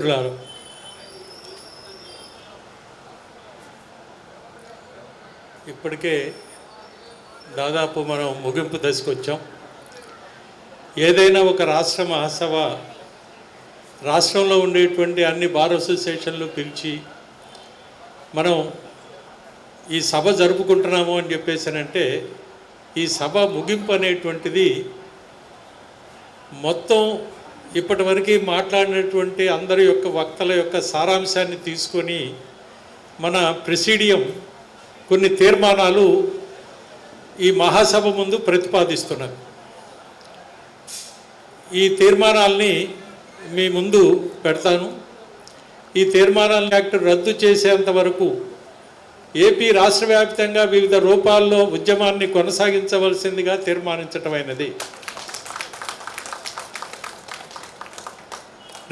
మిత్రులారా, ఇప్పటికే దాదాపు మనం ముగింపు దశకు వచ్చాం. ఏదైనా ఒక రాష్ట్ర మహాసభ రాష్ట్రంలో ఉండేటువంటి అన్ని బార్ అసోసియేషన్లు పిలిచి మనం ఈ సభ జరుపుకుంటున్నాము అని చెప్పేసానంటే ఈ సభ ముగింపు అనేటువంటిది మొత్తం ఇప్పటివరకు మాట్లాడినటువంటి అందరి యొక్క వక్తల యొక్క సారాంశాన్ని తీసుకొని మన ప్రెసిడియం కొన్ని తీర్మానాలు ఈ మహాసభ ముందు ప్రతిపాదిస్తున్నారు. ఈ తీర్మానాల్ని మీ ముందు పెడతాను. ఈ తీర్మానాలను యాక్ట్ రద్దు చేసేంత వరకు ఏపీ రాష్ట్ర వ్యాప్తంగా వివిధ రూపాల్లో ఉద్యమాన్ని కొనసాగించవలసిందిగా తీర్మానించటమైనది.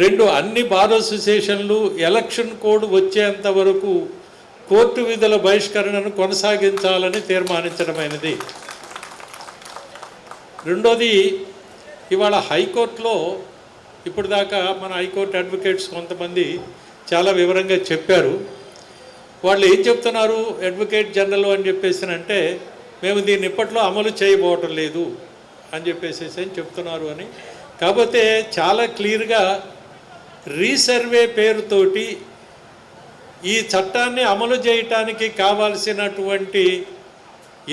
2, అన్ని బార్ అసోసియేషన్లు ఎలక్షన్ కోడ్ వచ్చేంత వరకు కోర్టు విధుల బహిష్కరణను కొనసాగించాలని తీర్మానించడమైనది. రెండోది, ఇవాళ హైకోర్టులో ఇప్పుడు దాకా మన హైకోర్టు అడ్వకేట్స్ కొంతమంది చాలా వివరంగా చెప్పారు. వాళ్ళు ఏం చెప్తున్నారు, అడ్వకేట్ జనరల్ అని చెప్పేసినంటే మేము దీన్ని ఇప్పట్లో అమలు చేయబోవటం లేదు అని చెప్పేసి చెప్తున్నారు అని. కాకపోతే చాలా క్లియర్గా రీసర్వే పేరుతోటి ఈ చట్టాన్ని అమలు చేయటానికి కావాల్సినటువంటి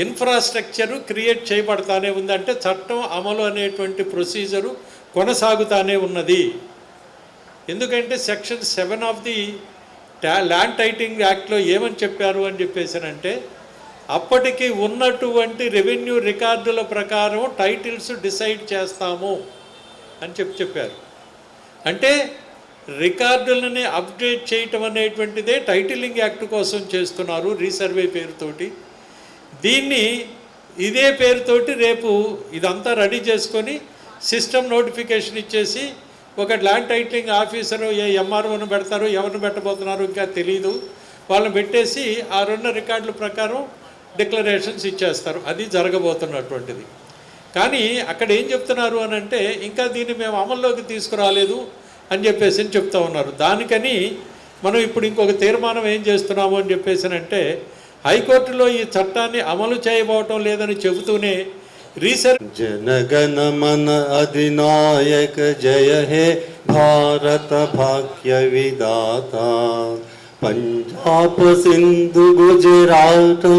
ఇన్ఫ్రాస్ట్రక్చరు క్రియేట్ చేయబడతానే ఉంది. అంటే చట్టం అమలు అనేటువంటి ప్రొసీజరు కొనసాగుతానే ఉన్నది. ఎందుకంటే section 7 of the land titling యాక్ట్లో ఏమని చెప్పారు అని చెప్పేసానంటే అప్పటికి ఉన్నటువంటి రెవెన్యూ రికార్డుల ప్రకారం టైటిల్స్ డిసైడ్ చేస్తాము అని చెప్పారు. అంటే రికార్డులని అప్డేట్ చేయటం అనేటువంటిదే టైటిలింగ్ యాక్ట్ కోసం చేస్తున్నారు రీసర్వే పేరుతోటి. దీన్ని ఇదే పేరుతోటి రేపు ఇదంతా రెడీ చేసుకొని సిస్టమ్ నోటిఫికేషన్ ఇచ్చేసి ఒక ల్యాండ్ టైటిలింగ్ ఆఫీసరు ఎంఆర్ఓను పెడతారు, ఎవరిని పెట్టబోతున్నారు ఇంకా తెలియదు, వాళ్ళని పెట్టేసి ఆ 2 రికార్డుల ప్రకారం డిక్లరేషన్స్ ఇచ్చేస్తారు. అది జరగబోతున్నటువంటిది. కానీ అక్కడ ఏం చెప్తున్నారు అని అంటే ఇంకా దీన్ని మేము అమల్లోకి తీసుకురాలేదు అని చెప్పేసి చెప్తా ఉన్నారు. దానికని మనం ఇప్పుడు ఇంకొక తీర్మానం ఏం చేస్తున్నాము అని చెప్పేసానంటే హైకోర్టులో ఈ చట్టాన్ని అమలు చేయబోవటం లేదని చెబుతూనే జనగణ మన అధినాయక జయ హే భారత భాగ్య విధాత పంజాబ్ సింధు గుజరాత్